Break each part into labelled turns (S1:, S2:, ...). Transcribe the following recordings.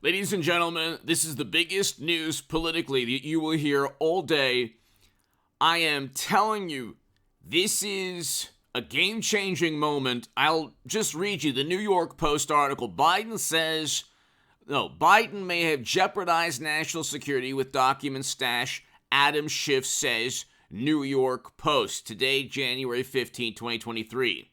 S1: Ladies and gentlemen, this is the biggest news politically that you will hear all day. I am telling you, this is a game-changing moment. I'll just read you the New York Post article. Biden may have jeopardized national security with document stash, Adam Schiff says, New York Post. Today, January 15, 2023.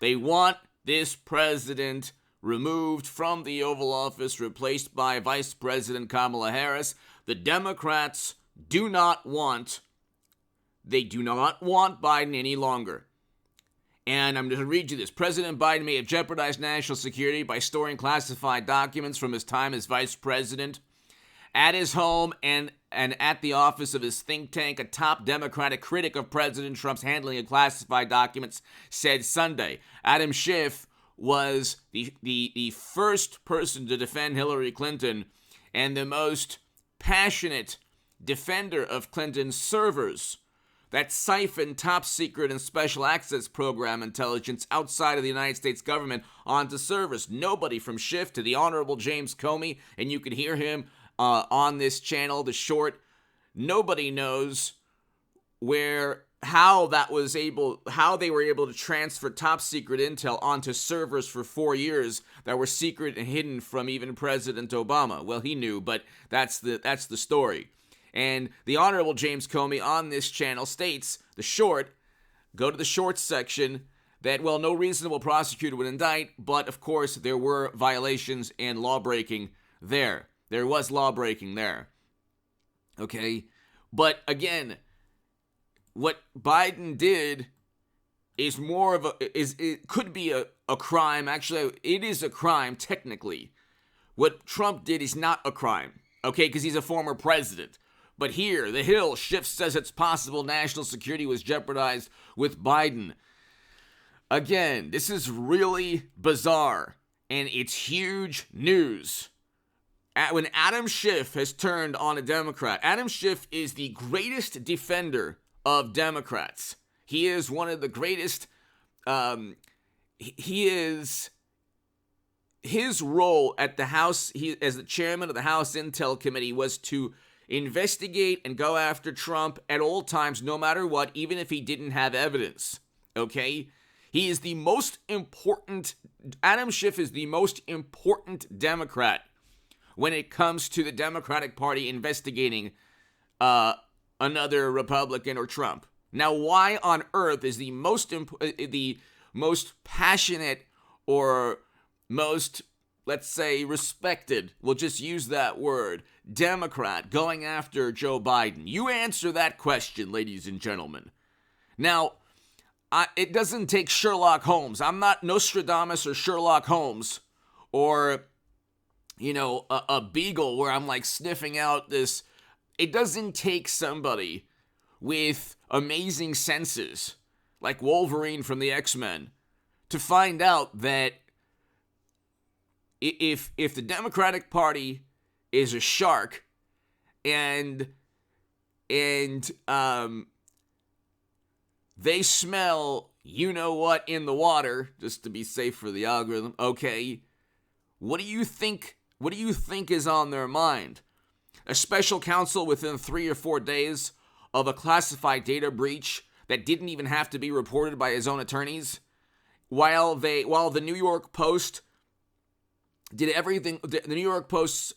S1: They want this president removed from the Oval Office, replaced by Vice President Kamala Harris. The Democrats do not want Biden any longer. And I'm going to read you this. President Biden may have jeopardized national security by storing classified documents from his time as vice president at his home and at the office of his think tank. A top Democratic critic of President Trump's handling of classified documents said Sunday. Adam Schiff was the first person to defend Hillary Clinton and the most passionate defender of Clinton's servers that siphoned top secret and special access program intelligence outside of the United States government onto servers. Nobody from Schiff to the Honorable James Comey, and you can hear him on this channel, The Short, nobody knows how they were able to transfer top secret intel onto servers for 4 years that were secret and hidden from even President Obama. Well, he knew, but that's the story. And the Honorable James Comey on this channel states, The Short, go to the Shorts section, that, well, no reasonable prosecutor would indict, but of course there were violations and lawbreaking there. There was lawbreaking there. Okay? But again, what Biden did is it could be a crime. Actually, it is a crime technically. What Trump did is not a crime, okay, because he's a former president. But here, The Hill, Schiff says it's possible national security was jeopardized with Biden. Again, this is really bizarre, and it's huge news. When Adam Schiff has turned on a Democrat, Adam Schiff is the greatest defender of Democrats. He is one of the greatest. His role at the House, as the chairman of the House Intel Committee, was to investigate and go after Trump at all times, no matter what, even if he didn't have evidence. Okay? He is the most important. Adam Schiff is the most important Democrat when it comes to the Democratic Party investigating another Republican or Trump. Now, why on earth is the most passionate or most, let's say, respected, we'll just use that word, Democrat going after Joe Biden? You answer that question, ladies and gentlemen. Now, it doesn't take Sherlock Holmes. I'm not Nostradamus or Sherlock Holmes or, a beagle where I'm like sniffing out this. It doesn't take somebody with amazing senses like Wolverine from the X-Men to find out that if the Democratic Party is a shark and they smell you-know-what in the water, just to be safe for the algorithm, okay, what do you think is on their mind? A special counsel within 3 or 4 days of a classified data breach that didn't even have to be reported by his own attorneys, while the New York Post did everything. The New York Post's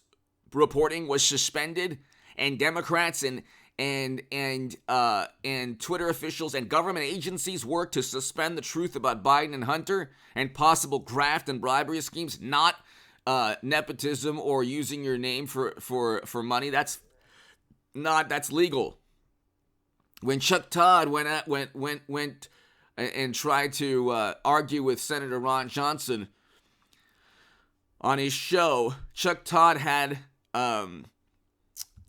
S1: reporting was suspended, and Democrats and Twitter officials and government agencies worked to suspend the truth about Biden and Hunter and possible graft and bribery schemes, not nepotism or using your name for money. That's legal. When Chuck Todd went and tried to argue with Senator Ron Johnson on his show, Chuck Todd had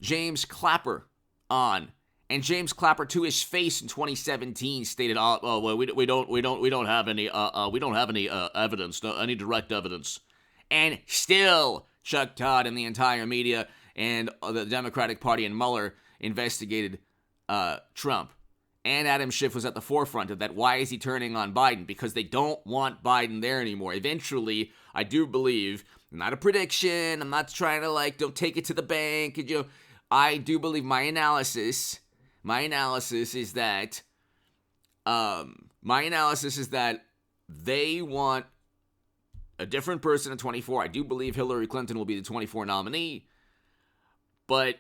S1: James Clapper on, and James Clapper to his face in 2017 stated, "Oh, well, we don't have any evidence, any direct evidence." And still, Chuck Todd and the entire media and the Democratic Party and Mueller investigated Trump. And Adam Schiff was at the forefront of that. Why is he turning on Biden? Because they don't want Biden there anymore. Eventually, I do believe Not a prediction. I'm not trying to don't take it to the bank. I do believe my analysis is that they want a different person in 24. I do believe Hillary Clinton will be the 24 nominee, but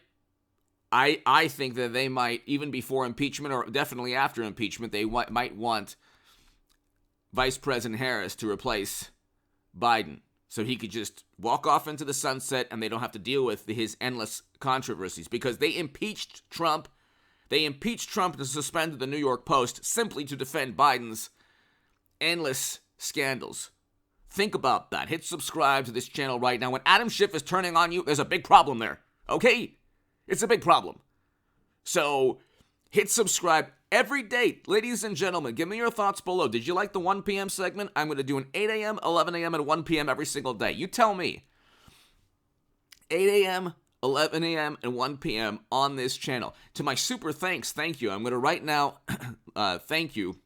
S1: I think that they might, even before impeachment or definitely after impeachment, they might want Vice President Harris to replace Biden so he could just walk off into the sunset and they don't have to deal with his endless controversies, because they impeached Trump. They impeached Trump and suspended the New York Post simply to defend Biden's endless scandals. Think about that. Hit subscribe to this channel right now. When Adam Schiff is turning on you, there's a big problem there. Okay? It's a big problem. So hit subscribe every day. Ladies and gentlemen, give me your thoughts below. Did you like the 1 p.m. segment? I'm going to do an 8 a.m., 11 a.m., and 1 p.m. every single day. You tell me. 8 a.m., 11 a.m., and 1 p.m. on this channel. To my super thanks, thank you. I'm going to right now, thank you.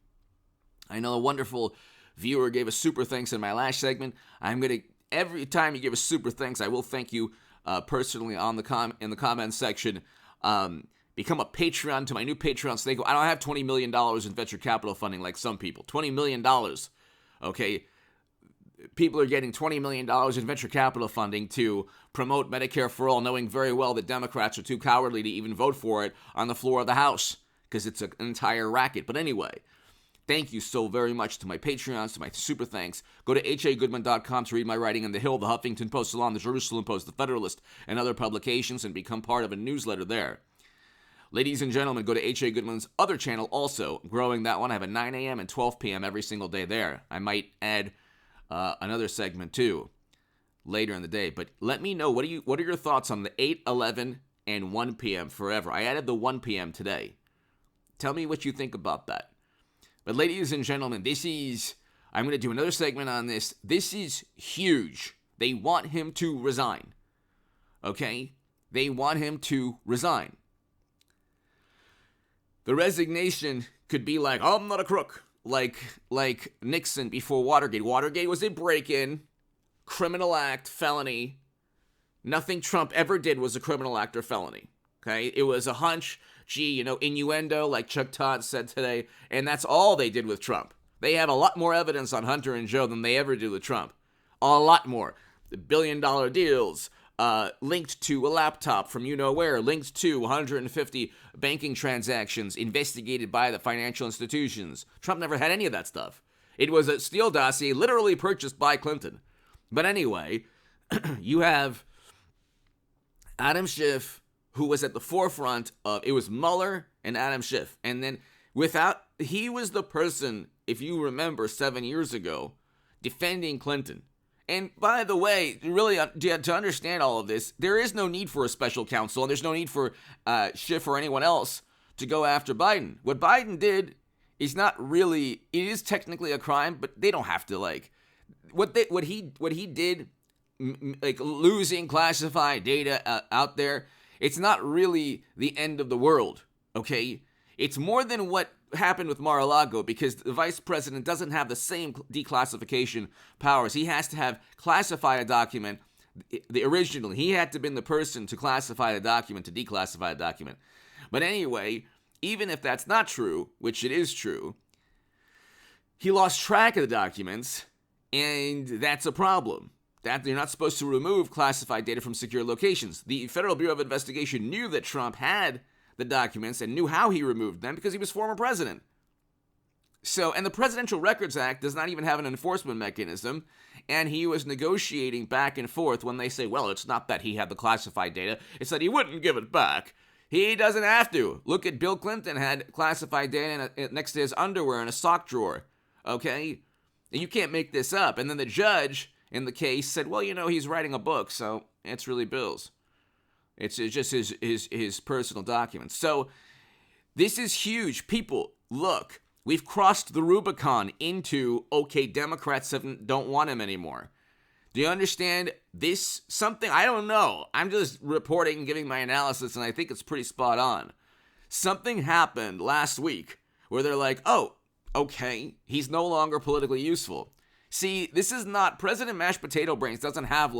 S1: I know a wonderful viewer gave a super thanks in my last segment. I'm going to, every time you give a super thanks, I will thank you personally in the comments section. Become a Patreon to my new Patreon. So I don't have $20 million in venture capital funding like some people. $20 million. Okay. People are getting $20 million in venture capital funding to promote Medicare for All, knowing very well that Democrats are too cowardly to even vote for it on the floor of the House because it's an entire racket. But anyway, thank you so very much to my Patreons, to my super thanks. Go to hagoodman.com to read my writing in The Hill, The Huffington Post, Salon, The Jerusalem Post, The Federalist, and other publications, and become part of a newsletter there. Ladies and gentlemen, go to H.A. Goodman's other channel also, growing that one. I have a 9 a.m. and 12 p.m. every single day there. I might add another segment too later in the day. But let me know, what are your thoughts on the 8, 11, and 1 p.m. forever? I added the 1 p.m. today. Tell me what you think about that. But ladies and gentlemen, I'm going to do another segment on this. This is huge. They want him to resign. Okay? They want him to resign. The resignation could be like, I'm not a crook. Like Nixon before Watergate. Watergate was a break-in, criminal act, felony. Nothing Trump ever did was a criminal act or felony. Okay? It was a hunch, innuendo, like Chuck Todd said today, and that's all they did with Trump. They have a lot more evidence on Hunter and Joe than they ever did with Trump. A lot more. The billion-dollar deals, linked to a laptop from you-know-where, linked to 150 banking transactions investigated by the financial institutions. Trump never had any of that stuff. It was a Steele dossier literally purchased by Clinton. But anyway, you have Adam Schiff, who was at the forefront of, it was Mueller and Adam Schiff. And then he was the person, if you remember 7 years ago, defending Clinton. And by the way, really, to understand all of this, there is no need for a special counsel, and there's no need for Schiff or anyone else to go after Biden. What Biden did is not really, it is technically a crime, but they don't have to, what he did, losing classified data out there, it's not really the end of the world, okay? It's more than what happened with Mar-a-Lago, because the vice president doesn't have the same declassification powers. He has to have classified a document. Originally, he had to have been the person to classify the document, to declassify the document. But anyway, even if that's not true, which it is true, he lost track of the documents, and that's a problem. That you're not supposed to remove classified data from secure locations. The Federal Bureau of Investigation knew that Trump had the documents and knew how he removed them because he was former president. So, and the Presidential Records Act does not even have an enforcement mechanism, and he was negotiating back and forth when they say, well, it's not that he had the classified data, it's that he wouldn't give it back. He doesn't have to. Look at Bill Clinton had classified data next to his underwear in a sock drawer, okay? And you can't make this up. And then the judge in the case said, well, he's writing a book, so it's really Bill's. It's just his personal documents. So this is huge. People, look, we've crossed the Rubicon into, okay, Democrats don't want him anymore. Do you understand this? Something, I don't know. I'm just reporting, giving my analysis, and I think it's pretty spot on. Something happened last week where they're like, oh, okay, he's no longer politically useful. See, this is not, President Mashed Potato Brains doesn't have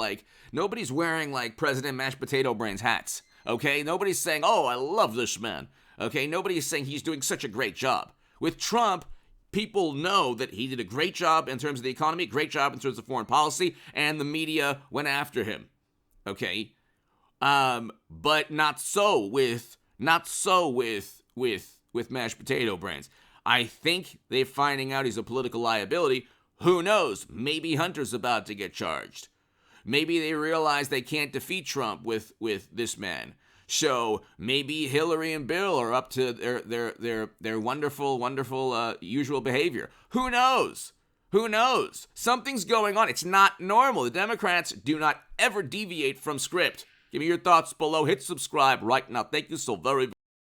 S1: nobody's wearing President Mashed Potato Brains hats, okay? Nobody's saying, oh, I love this man, okay? Nobody's saying he's doing such a great job. With Trump, people know that he did a great job in terms of the economy, great job in terms of foreign policy, and the media went after him, okay? But not so with Mashed Potato Brains. I think they're finding out he's a political liability. Who knows? Maybe Hunter's about to get charged. Maybe they realize they can't defeat Trump with this man. So maybe Hillary and Bill are up to their wonderful usual behavior. Who knows? Who knows? Something's going on. It's not normal. The Democrats do not ever deviate from script. Give me your thoughts below. Hit subscribe right now. Thank you so very much.